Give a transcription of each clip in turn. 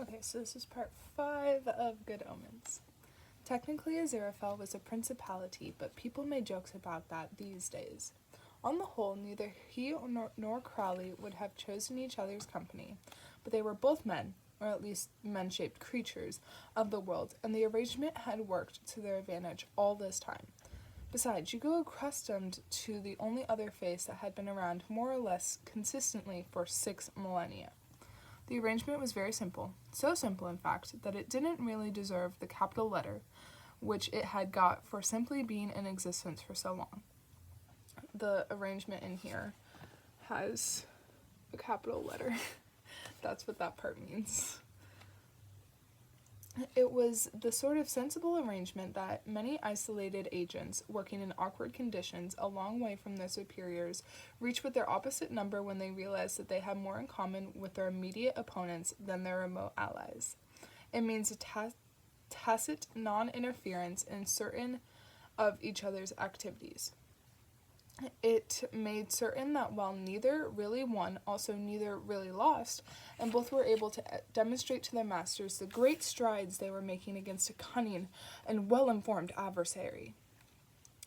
Okay, so this is part 5 of Good Omens. Technically, Aziraphale was a principality, but people made jokes about that these days. On the whole, neither he nor Crowley would have chosen each other's company, but they were both men, or at least men-shaped creatures, of the world, and the arrangement had worked to their advantage all this time. Besides, you grew accustomed to the only other face that had been around more or less consistently for 6 millennia. The arrangement was very simple, so simple, in fact, that it didn't really deserve the capital letter, which it had got for simply being in existence for so long. The arrangement in here has a capital letter. That's what that part means. It was the sort of sensible arrangement that many isolated agents working in awkward conditions a long way from their superiors reach with their opposite number when they realize that they have more in common with their immediate opponents than their remote allies. It means a tacit non-interference in certain of each other's activities. It made certain that while neither really won, also neither really lost, and both were able to demonstrate to their masters the great strides they were making against a cunning and well-informed adversary.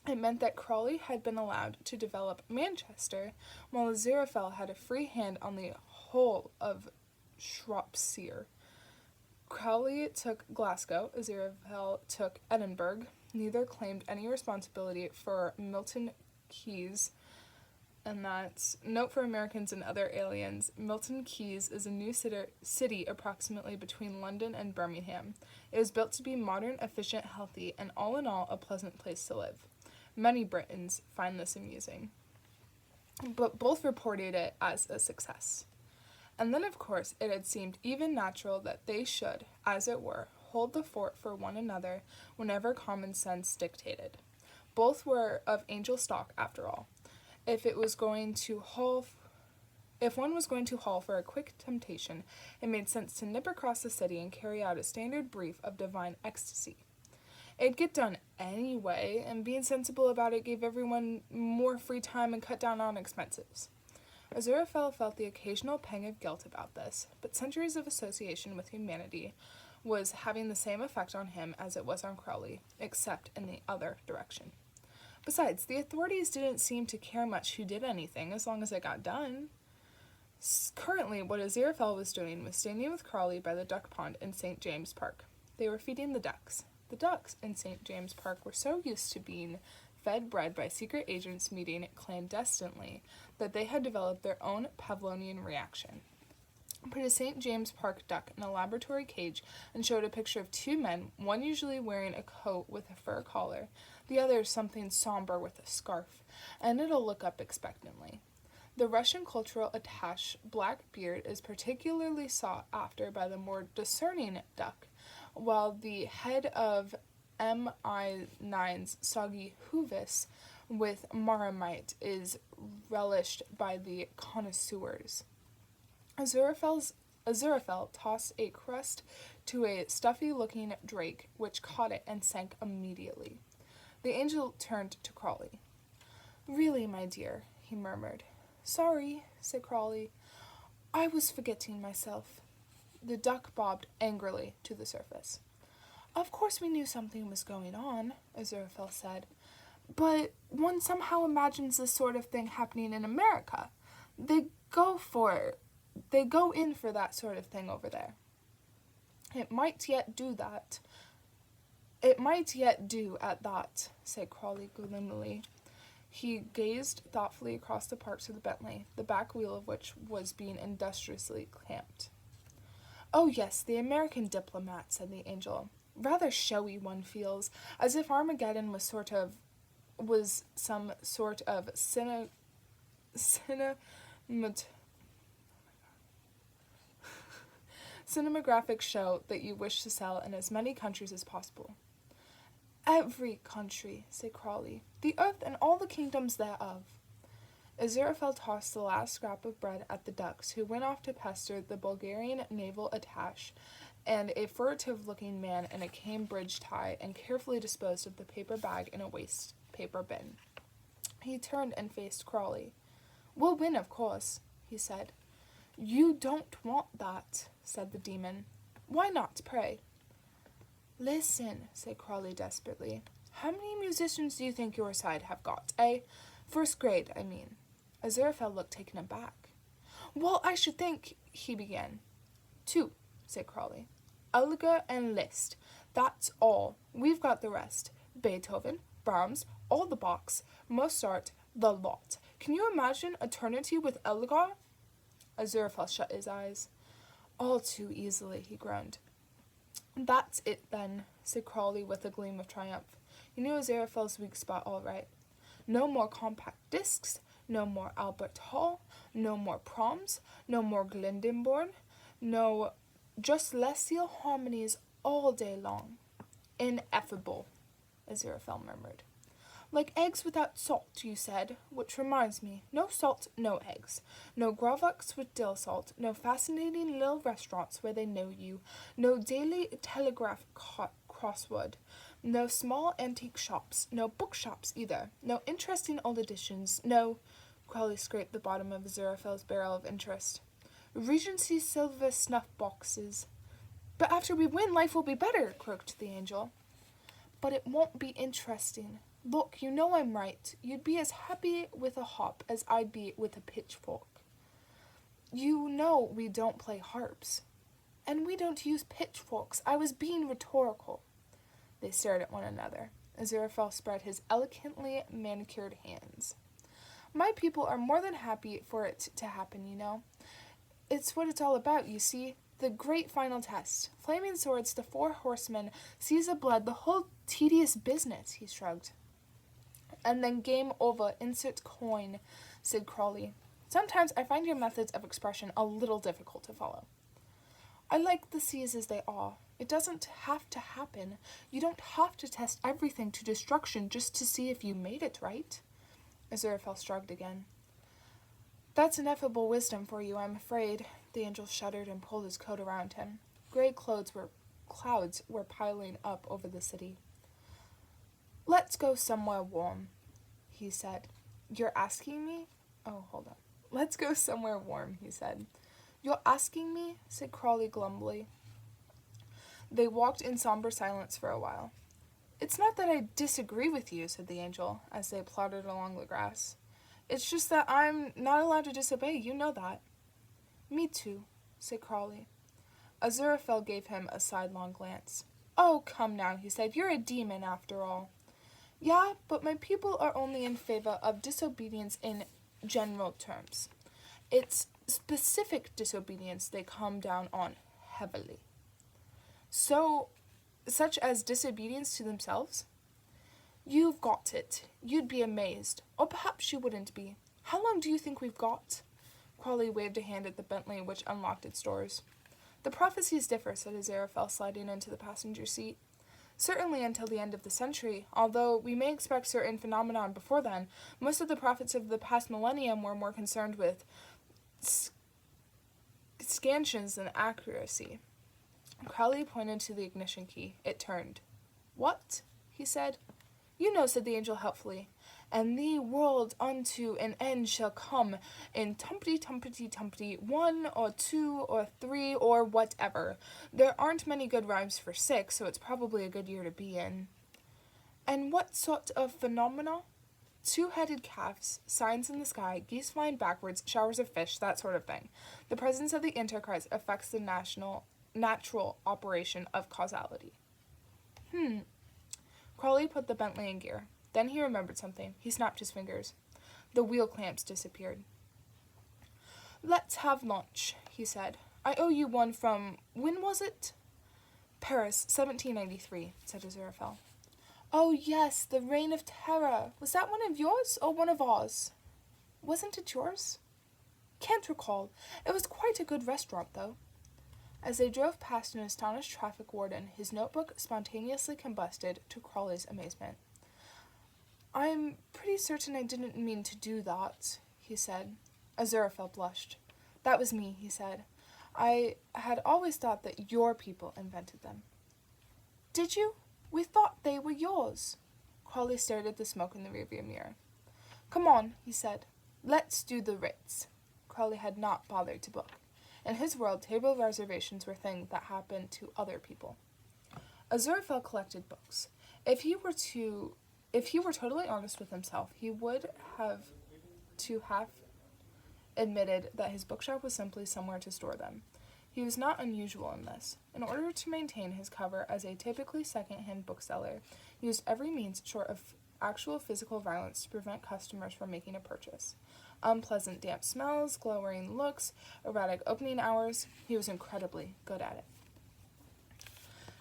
It meant that Crowley had been allowed to develop Manchester, while Aziraphale had a free hand on the whole of Shropshire. Crowley took Glasgow, Aziraphale took Edinburgh. Neither claimed any responsibility for Milton Keynes, and that's note for Americans and other aliens. Milton Keynes is a new city approximately between London and Birmingham. It was built to be modern, efficient, healthy, and all in all a pleasant place to live. Many Britons find this amusing, but both reported it as a success. And then, of course, it had seemed even natural that they should, as it were, hold the fort for one another whenever common sense dictated. Both were of angel stock, after all. If one was going to haul for a quick temptation, it made sense to nip across the city and carry out a standard brief of divine ecstasy. It'd get done anyway, and being sensible about it gave everyone more free time and cut down on expenses. Aziraphale felt the occasional pang of guilt about this, but centuries of association with humanity was having the same effect on him as it was on Crowley, except in the other direction. Besides, the authorities didn't seem to care much who did anything as long as it got done. Currently, what Aziraphale was doing was standing with Crowley by the duck pond in St. James Park. They were feeding the ducks. The ducks in St. James Park were so used to being fed bread by secret agents meeting clandestinely that they had developed their own Pavlovian reaction. Put a St. James Park duck in a laboratory cage and showed a picture of 2 men, one usually wearing a coat with a fur collar, the other something somber with a scarf, and it'll look up expectantly. The Russian cultural attaché Blackbeard is particularly sought after by the more discerning duck, while the head of MI9's soggy hoovis with marmite is relished by the connoisseurs. Aziraphale tossed a crust to a stuffy-looking drake, which caught it and sank immediately. The angel turned to Crowley. "Really, my dear," he murmured. "Sorry," said Crowley. "I was forgetting myself." The duck bobbed angrily to the surface. "Of course we knew something was going on," Aziraphale said, "but one somehow imagines this sort of thing happening in America. They go in for that sort of thing over there." It might yet do at that, said Crowley gloomily. He gazed thoughtfully across the park to the Bentley, the back wheel of which was being industriously clamped. "Oh yes, the American diplomat," said the angel. "Rather showy, one feels, as if Armageddon was some sort of cinematographic show that you wish to sell in as many countries as possible." "Every country," said Crowley, "the earth and all the kingdoms thereof." Aziraphale tossed the last scrap of bread at the ducks, who went off to pester the Bulgarian naval attaché and a furtive-looking man in a Cambridge tie, and carefully disposed of the paper bag in a waste paper bin. He turned and faced Crowley. "We'll win, of course," he said. "You don't want that," said the demon. Why not, pray?" "Listen," said Crawley desperately. "How many musicians do you think your side have got, eh? First grade, I mean." Aziraphale looked taken aback. "Well, I should think," he began. "Two," said Crawley. "Elgar and Liszt. That's all. We've got the rest. Beethoven, Brahms, all the Bachs, Mozart, the lot. Can you imagine eternity with Elgar?" Aziraphale shut his eyes. "All too easily," he groaned. "That's it, then," said Crawley with a gleam of triumph. He knew Aziraphale's weak spot all right. No more compact discs, no more Albert Hall, no more proms, no more Glyndebourne, no, just celestial harmonies all day long. "Ineffable," Aziraphale murmured. "Like eggs without salt, you said, which reminds me, no salt, no eggs. No gravlax with dill salt, no fascinating little restaurants where they know you, no Daily Telegraph crossword, no small antique shops, no bookshops either, no interesting old editions, no—" Crawley scraped the bottom of Aziraphale's barrel of interest. "Regency silver snuff boxes." "But after we win, life will be better," croaked the angel. "But it won't be interesting. Look, you know I'm right. You'd be as happy with a hop as I'd be with a pitchfork. You know we don't play harps. And we don't use pitchforks. I was being rhetorical." They stared at one another. Aziraphale spread his elegantly manicured hands. "My people are more than happy for it to happen, you know. It's what it's all about, you see. The great final test. Flaming swords, the 4 horsemen, seas of blood, the whole tedious business," he shrugged. "And then game over, insert coin," said Crawley. "Sometimes I find your methods of expression a little difficult to follow." "I like the seas as they are. It doesn't have to happen. You don't have to test everything to destruction just to see if you made it right." Aziraphale shrugged again. "That's ineffable wisdom for you, I'm afraid." The angel shuddered and pulled his coat around him. Gray clouds were piling up over the city. "Let's go somewhere warm," he said. "You're asking me?" "Oh, hold on. Let's go somewhere warm," he said. "You're asking me?" said Crawley glumly. They walked in somber silence for a while. "It's not that I disagree with you," said the angel, as they plodded along the grass. "It's just that I'm not allowed to disobey, you know that." "Me too," said Crawley. Aziraphale gave him a sidelong glance. "Oh, come now," he said. "You're a demon, after all." "Yeah, but my people are only in favor of disobedience in general terms. It's specific disobedience they come down on heavily." "So, such as disobedience to themselves?" "You've got it. You'd be amazed. Or perhaps you wouldn't be. How long do you think we've got?" Crawley waved a hand at the Bentley, which unlocked its doors. "The prophecies differ," said Aziraphale, sliding into the passenger seat. "Certainly until the end of the century, although we may expect certain phenomenon before then. Most of the prophets of the past millennium were more concerned with scansions than accuracy." Crawley pointed to the ignition key. It turned. "What?" he said. "You know," said the angel helpfully. "And the world unto an end shall come in tumpty, 1 or 2 or 3 or whatever. There aren't many good rhymes for 6, so it's probably a good year to be in." "And what sort of phenomena?" "2-headed calves, signs in the sky, geese flying backwards, showers of fish, that sort of thing. The presence of the Antichrist affects the natural operation of causality." Crawley put the Bentley in gear. Then he remembered something. He snapped his fingers. The wheel clamps disappeared. "Let's have lunch," he said. "I owe you one from, when was it?" "Paris, 1793, said Aziraphale. "Oh, yes, the Reign of Terror. Was that one of yours or one of ours?" "Wasn't it yours?" "Can't recall. It was quite a good restaurant, though." As they drove past an astonished traffic warden, his notebook spontaneously combusted, to Crawley's amazement. "I'm pretty certain I didn't mean to do that," he said. Aziraphale blushed. "That was me," he said. "I had always thought that your people invented them." "Did you? We thought they were yours." Crawley stared at the smoke in the rearview mirror. "Come on," he said. "Let's do the Ritz." Crawley had not bothered to book. In his world, table reservations were things that happened to other people. Aziraphale collected books. If he were totally honest with himself, he would have admitted that his bookshop was simply somewhere to store them. He was not unusual in this. In order to maintain his cover as a typically second-hand bookseller, he used every means short of actual physical violence to prevent customers from making a purchase. Unpleasant damp smells, glowering looks, erratic opening hours, he was incredibly good at it.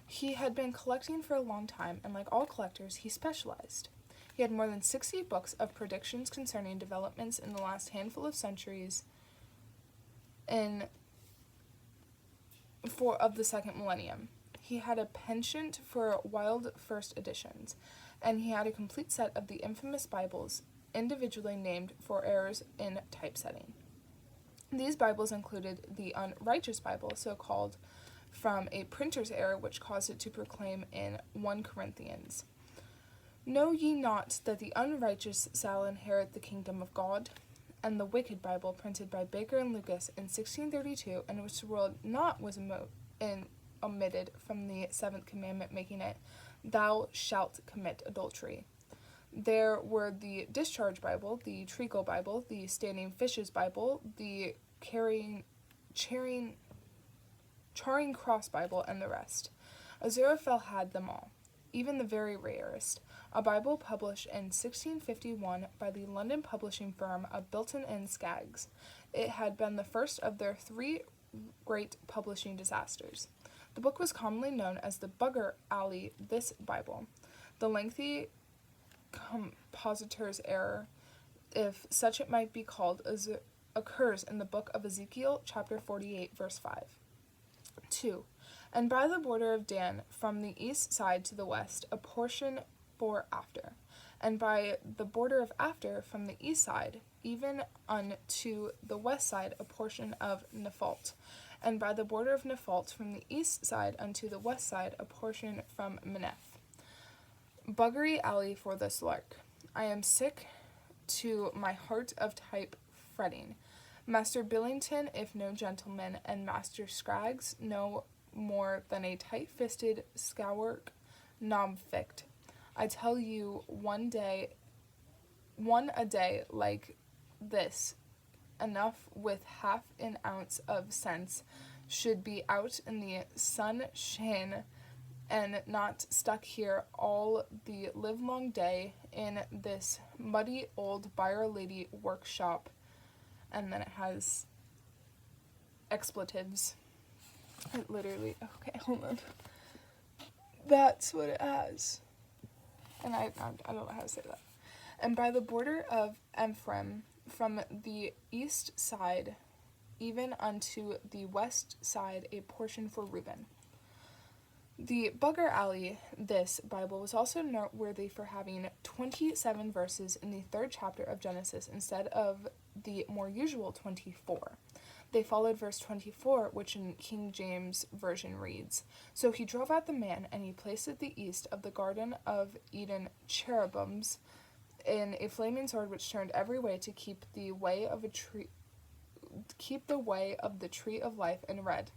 He had been collecting for a long time, and like all collectors, he specialized. He had more than 60 books of predictions concerning developments in the last handful of centuries of the second millennium. He had a penchant for wild first editions, and he had a complete set of the infamous Bibles, individually named for errors in typesetting. These Bibles included the Unrighteous Bible, so called from a printer's error which caused it to proclaim in 1 Corinthians, "Know ye not that the unrighteous shall inherit the kingdom of God?" And the Wicked Bible, printed by Baker and Lucas in 1632, in which the word "not" was omitted from the 7th commandment, making it, "Thou shalt commit adultery." There were the Discharge Bible, the Treacle Bible, the Standing Fishes Bible, the Charing Cross Bible, and the rest. Aziraphale had them all, even the very rarest, a Bible published in 1651 by the London publishing firm of Bilton and Skaggs. It had been the first of their 3 great publishing disasters. The book was commonly known as the Bugger Alley This Bible. The lengthy compositor's error, if such it might be called, occurs in the book of Ezekiel, chapter 48, verse 5. 2. And by the border of Dan, from the east side to the west, a portion for after. And by the border of after, from the east side, even unto the west side, a portion of Nephalt. And by the border of Nephalt, from the east side unto the west side, a portion from Meneph. Buggery alley for this lark. I am sick to my heart of type fretting. Master Billington, if no gentleman, and Master Scraggs, no more than a tight-fisted scourk knobficht. I tell you, one a day like this, enough with half an ounce of sense, should be out in the sunshine and not stuck here all the livelong day in this muddy old Byre Lady workshop. And then it has expletives. It literally, okay, hold on. That's what it has. And I don't know how to say that. And by the border of Ephraim, from the east side, even unto the west side, a portion for Reuben. The Bugger Alley, this Bible, was also noteworthy for having 27 verses in the 3rd chapter of Genesis instead of the more usual 24. They followed verse 24, which in King James Version reads, "So he drove out the man, and he placed at the east of the Garden of Eden cherubims in a flaming sword which turned every way to keep the way of the tree of life, and read,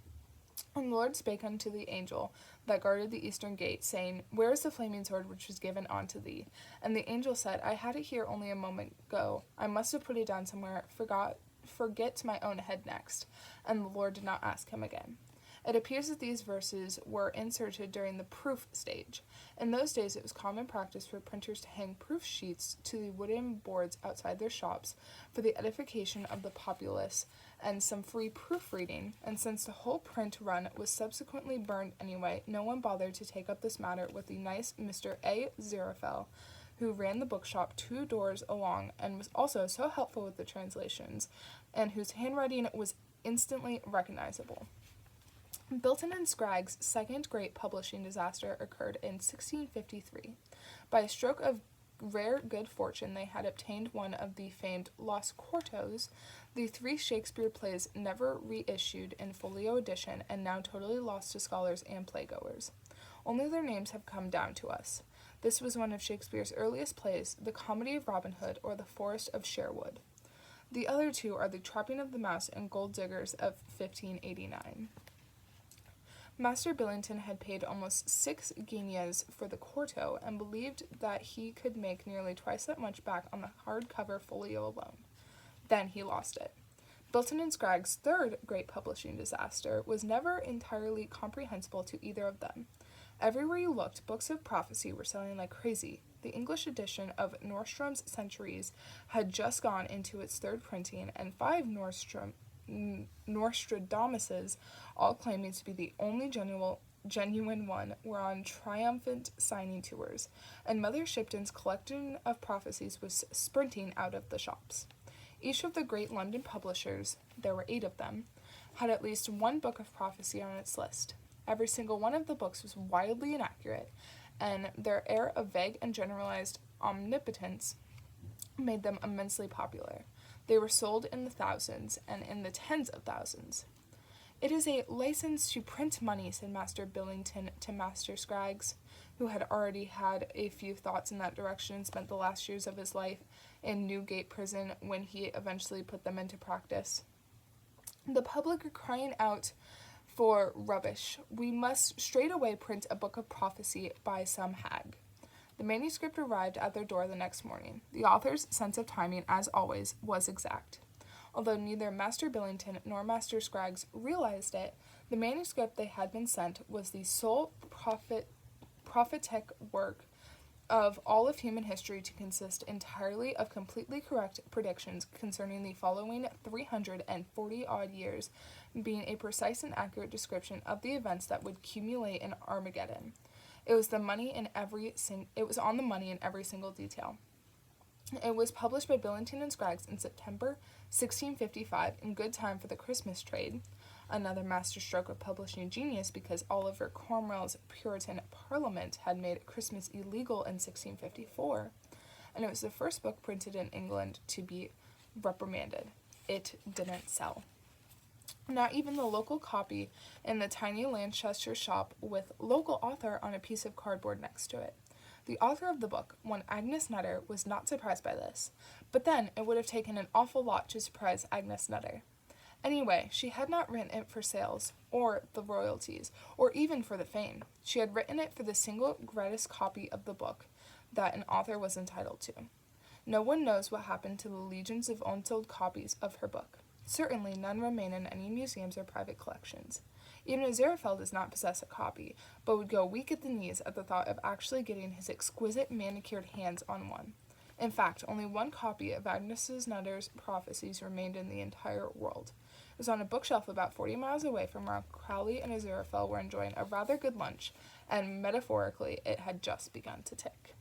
And the Lord spake unto the angel that guarded the eastern gate, saying, Where is the flaming sword which was given unto thee? And the angel said, I had it here only a moment ago. I must have put it down somewhere, forget my own head next. And the Lord did not ask him again. It appears that these verses were inserted during the proof stage. In those days, it was common practice for printers to hang proof sheets to the wooden boards outside their shops for the edification of the populace and some free proofreading, and since the whole print run was subsequently burned anyway, no one bothered to take up this matter with the nice Mr. A. Aziraphale, who ran the bookshop 2 doors along and was also so helpful with the translations, and whose handwriting was instantly recognizable. Bilton and Scraggs' second great publishing disaster occurred in 1653. By a stroke of rare good fortune, they had obtained one of the famed Los Quartos, the 3 Shakespeare plays never reissued in folio edition and now totally lost to scholars and playgoers. Only their names have come down to us. This was one of Shakespeare's earliest plays, the Comedy of Robin Hood, or the Forest of Sherwood. The other two are The Trapping of the Mouse and Gold Diggers of 1589. Master Billington had paid almost 6 guineas for the quarto and believed that he could make nearly twice that much back on the hardcover folio alone. Then he lost it. Bilton and Scragg's third great publishing disaster was never entirely comprehensible to either of them. Everywhere you looked, books of prophecy were selling like crazy. The English edition of Nordstrom's Centuries had just gone into its third printing, and 5 Nostradamuses, all claiming to be the only genuine one, were on triumphant signing tours, and Mother Shipton's collection of prophecies was sprinting out of the shops. Each of the great London publishers, there were 8 of them, had at least one book of prophecy on its list. Every single one of the books was wildly inaccurate, and their air of vague and generalized omnipotence made them immensely popular. They were sold in the thousands, and in the tens of thousands. "It is a license to print money," said Master Billington to Master Scraggs, who had already had a few thoughts in that direction and spent the last years of his life in Newgate Prison when he eventually put them into practice. "The public are crying out for rubbish. We must straightway print a book of prophecy by some hag." The manuscript arrived at their door the next morning. The author's sense of timing, as always, was exact. Although neither Master Billington nor Master Scraggs realized it, the manuscript they had been sent was the sole prophetic work of all of human history to consist entirely of completely correct predictions concerning the following 340-odd years, being a precise and accurate description of the events that would culminate in Armageddon. It was on the money in every single detail. It was published by Billington and Scraggs in September 1655, in good time for the Christmas trade, another masterstroke of publishing genius, because Oliver Cromwell's Puritan Parliament had made Christmas illegal in 1654, and it was the first book printed in England to be reprimanded. It didn't sell. Not even the local copy in the tiny Lanchester shop with "local author" on a piece of cardboard next to it. The author of the book, one Agnes Nutter, was not surprised by this, but then it would have taken an awful lot to surprise Agnes Nutter. Anyway, she had not written it for sales, or the royalties, or even for the fame. She had written it for the single greatest copy of the book that an author was entitled to. No one knows what happened to the legions of unsold copies of her book. Certainly none remain in any museums or private collections. Even Aziraphale does not possess a copy, but would go weak at the knees at the thought of actually getting his exquisite manicured hands on one. In fact, only one copy of Agnes Nutter's prophecies remained in the entire world. It was on a bookshelf about 40 miles away from where Crowley and Aziraphale were enjoying a rather good lunch, and metaphorically, it had just begun to tick.